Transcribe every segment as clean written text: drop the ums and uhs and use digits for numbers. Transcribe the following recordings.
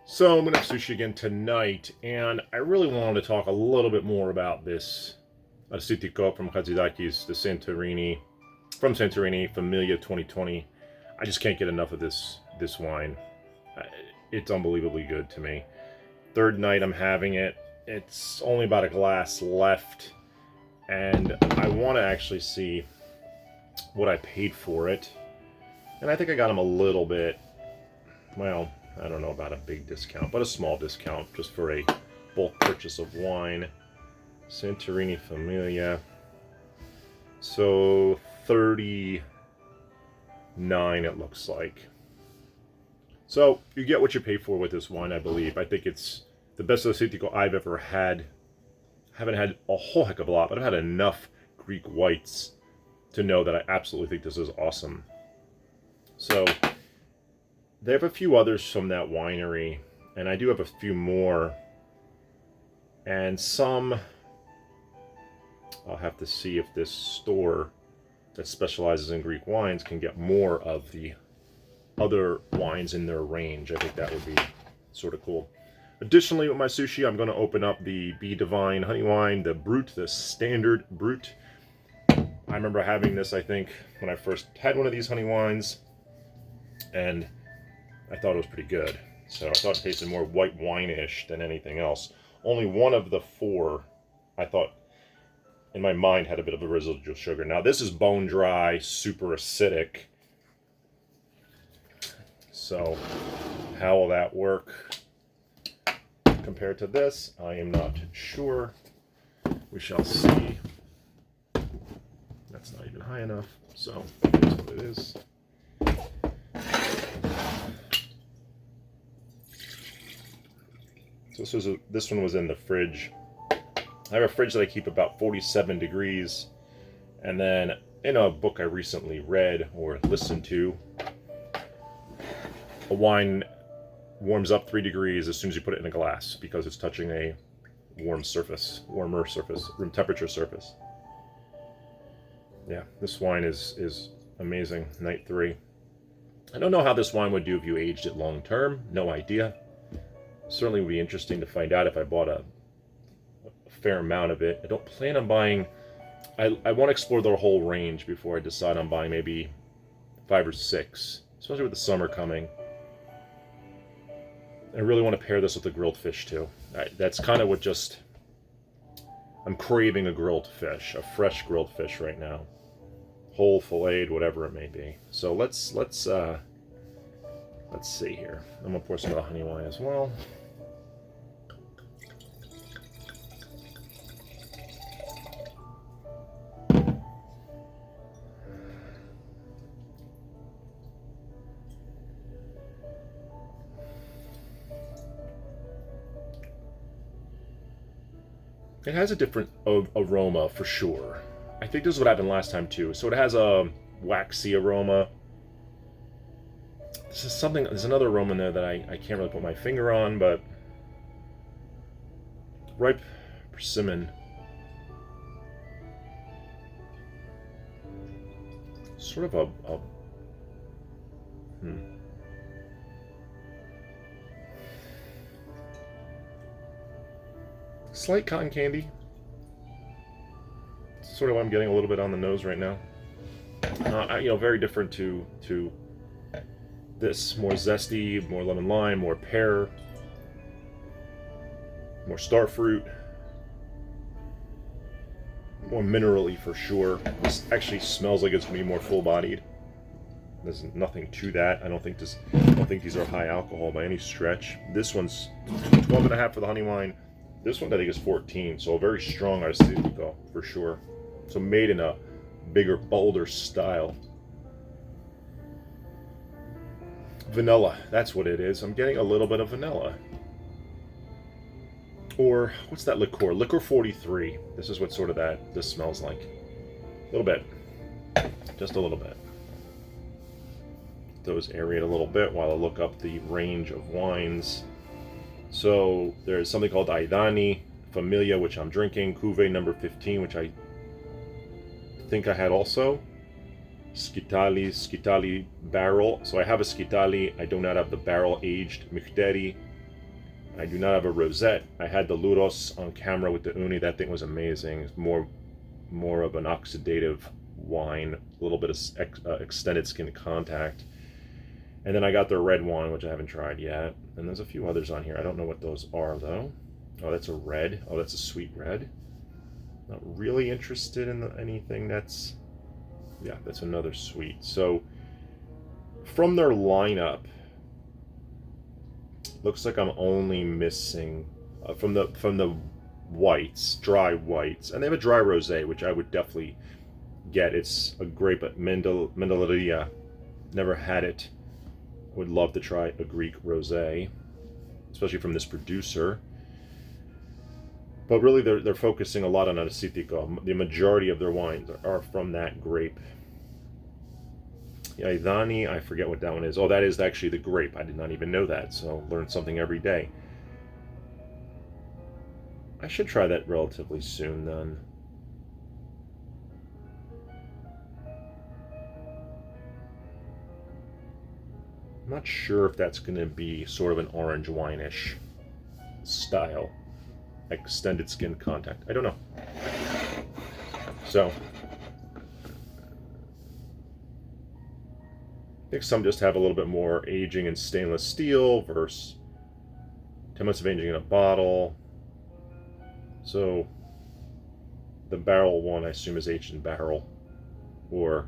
So I'm going to have sushi again tonight, and I really wanted to talk a little bit more about this Assyrtiko from Hadzidaki's, the Santorini, from Santorini, Familia 2020. I just can't get enough of this wine. It's unbelievably good to me. Third night I'm having it. It's only about a glass left, and I want to actually see what I paid for it. And I think I got him a little bit, well, I don't know about a big discount, but a small discount just for a bulk purchase of wine. Santorini Familia. So 39 it looks like. So you get what you pay for with this wine, I believe. I think it's the best Assyrtiko I've ever had. I haven't had a whole heck of a lot, but I've had enough Greek whites to know that I absolutely think this is awesome. So they have a few others from that winery, and I do have a few more. And some, I'll have to see if this store that specializes in Greek wines can get more of the other wines in their range. I think that would be sort of cool. Additionally, with my sushi, I'm going to open up the Be Divine honey wine, the Brut, the standard Brut. I remember having this, I think, when I first had one of these honey wines, and I thought it was pretty good. So I thought it tasted more white wine-ish than anything else. Only one of the four, I thought, in my mind, had a bit of a residual sugar. Now, this is bone dry, super acidic. So, how will that work compared to this? I am not sure. We shall see. That's not even high enough. So, here's what it is. So this one was in the fridge. I have a fridge that I keep about 47 degrees. And then in a book I recently read or listened to, a wine warms up 3 degrees as soon as you put it in a glass because it's touching a warmer surface, room temperature surface. Yeah, this wine is amazing. Night 3. I don't know how this wine would do if you aged it long term. No idea. Certainly would be interesting to find out if I bought a fair amount of it. I don't plan on buying. I want to explore the whole range before I decide on buying maybe 5 or 6, especially with the summer coming. I really want to pair this with the grilled fish too. That's kind of what just, I'm craving a grilled fish, a fresh grilled fish right now, whole, filleted, whatever it may be. So let's see here. I'm gonna pour some of the honey wine as well. It has a different aroma for sure. I think this is what happened last time too. So it has a waxy aroma. This is something, there's another aroma in there that I can't really put my finger on, but ripe persimmon. Sort of a slight cotton candy. Sort of what I'm getting a little bit on the nose right now. Very different to this. More zesty, more lemon lime, more pear, more star fruit, more minerally for sure. This actually smells like it's gonna be more full-bodied. There's nothing to that. I don't think these are high alcohol by any stretch. This one's 12.5 for the honey wine. This one I think is 14, so a very strong Assyrtiko for sure. So made in a bigger, bolder style. Vanilla, that's what it is. I'm getting a little bit of vanilla. Or, what's that liqueur? Liqueur 43. This is what sort of this smells like. A little bit. Just a little bit. Those aerate a little bit while I look up the range of wines. So, there's something called Aidani Familia, which I'm drinking. Cuvée number 15, which I think I had also. Skitali barrel. So I have a Skitali. I do not have the barrel aged Michteri. I do not have a rosette. I had the Luros on camera with the Uni. That thing was amazing. It's more of an oxidative wine, a little bit of extended skin contact. And then I got their red wine, which I haven't tried yet. And there's a few others on here. I don't know what those are, though. Oh, that's a red. Oh, that's a sweet red. Not really interested in anything that's... Yeah, that's another sweet. So, from their lineup, looks like I'm only missing... from the whites, dry whites. And they have a dry rosé, which I would definitely get. It's a grape at Mendelleria. Never had it. Would love to try a Greek rosé, especially from this producer. But really, they're focusing a lot on Assyrtiko. The majority of their wines are from that grape. Yaidani, I forget what that one is. Oh, that is actually the grape. I did not even know that, so learn something every day. I should try that relatively soon, then. I'm not sure if that's going to be sort of an orange wine-ish style. Extended skin contact. I don't know. So, I think some just have a little bit more aging in stainless steel versus 10 months of aging in a bottle. So, the barrel one, I assume, is aged in barrel. Or...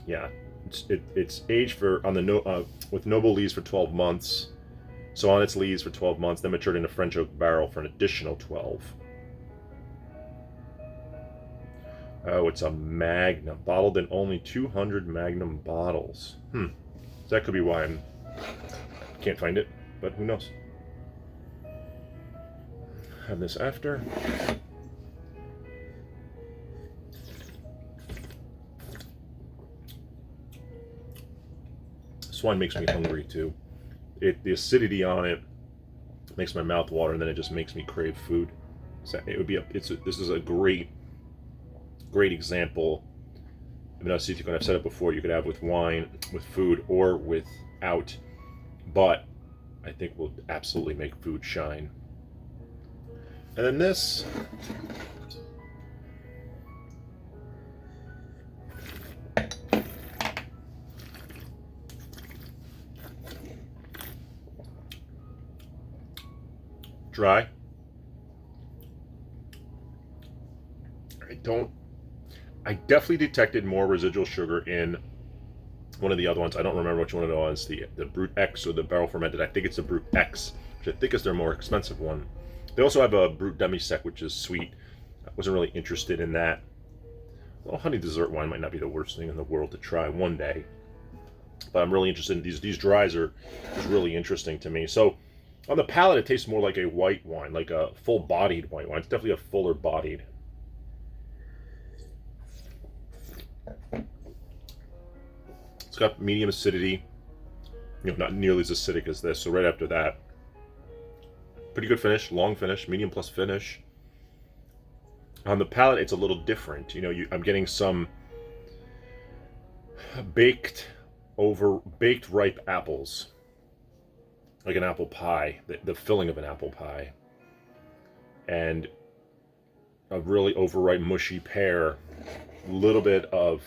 yeah, it's aged for with noble lees for 12 months, so on its lees for 12 months, then matured in a French oak barrel for an additional 12. Oh, it's a Magnum, bottled in only 200 Magnum bottles. So that could be why I can't find it, but who knows. Have this after. This wine makes me hungry too. The acidity on it makes my mouth water, and then it just makes me crave food. So it would be this is a great example of an Assyrtiko, and I've said it before. You could have with wine, with food, or without, but I think will absolutely make food shine. And then this. Dry. I definitely detected more residual sugar in one of the other ones. I don't remember which one it was, the Brut X or the barrel fermented. I think it's the Brut X, which I think is their more expensive one. They also have a Brut Demi-Sec, which is sweet. I wasn't really interested in that. Well, honey dessert wine might not be the worst thing in the world to try one day, but I'm really interested in these dries are really interesting to me. So on the palate, it tastes more like a white wine, like a full-bodied white wine. It's definitely a fuller-bodied. It's got medium acidity, not nearly as acidic as this. So right after that, pretty good finish, long finish, medium plus finish. On the palate, it's a little different. I'm getting some baked ripe apples, like an apple pie, the filling of an apple pie, and a really overripe mushy pear, a little bit of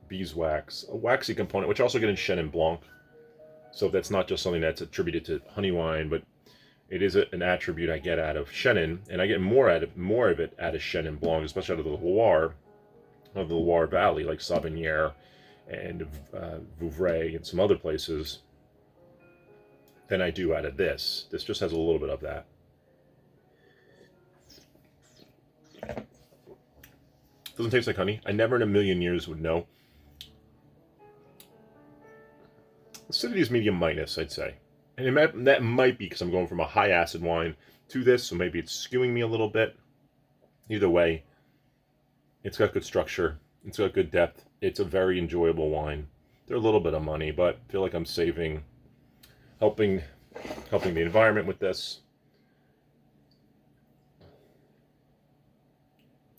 beeswax, a waxy component, which I also get in Chenin Blanc. So that's not just something that's attributed to honey wine, but it is an attribute I get out of Chenin, and I get more of it out of Chenin Blanc, especially out of the Loire Valley, like Savennières and Vouvray and some other places, than I do out of this. This just has a little bit of that. Doesn't taste like honey. I never in a million years would know. Acidity is medium minus, I'd say. And that might be because I'm going from a high acid wine to this, so maybe it's skewing me a little bit. Either way, it's got good structure. It's got good depth. It's a very enjoyable wine. They're a little bit of money, but I feel like I'm helping the environment with this.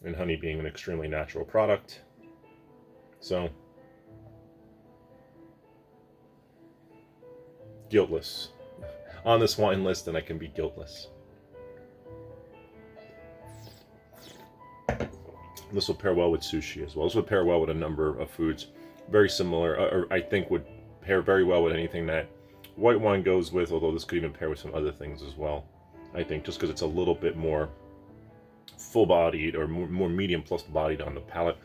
And honey being an extremely natural product. So, guiltless. On this wine list, and I can be guiltless. This will pair well with sushi as well. This would pair well with a number of foods. Very similar, or I think would pair very well with anything that white wine goes with, although this could even pair with some other things as well. I think just because it's a little bit more full-bodied or more medium plus bodied on the palate.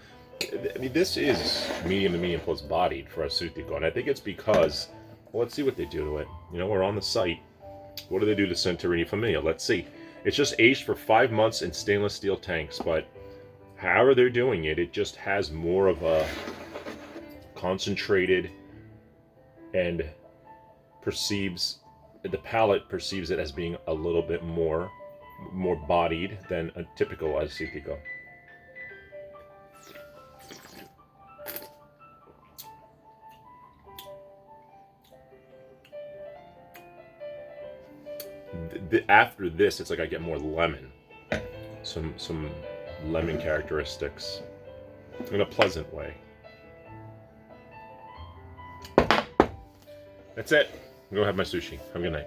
I mean, this is medium to medium plus bodied for Assyrtiko, and I think it's because, well, let's see what they do to it. You know, we're on the site. What do they do to Santorini Familia? Let's see. It's just aged for 5 months in stainless steel tanks, but however they're doing it, it just has more of a concentrated and the palate perceives it as being a little bit more bodied than a typical Assyrtiko. After this, it's like I get more lemon, some lemon characteristics in a pleasant way. That's it. I'm gonna go have my sushi. Have a good night.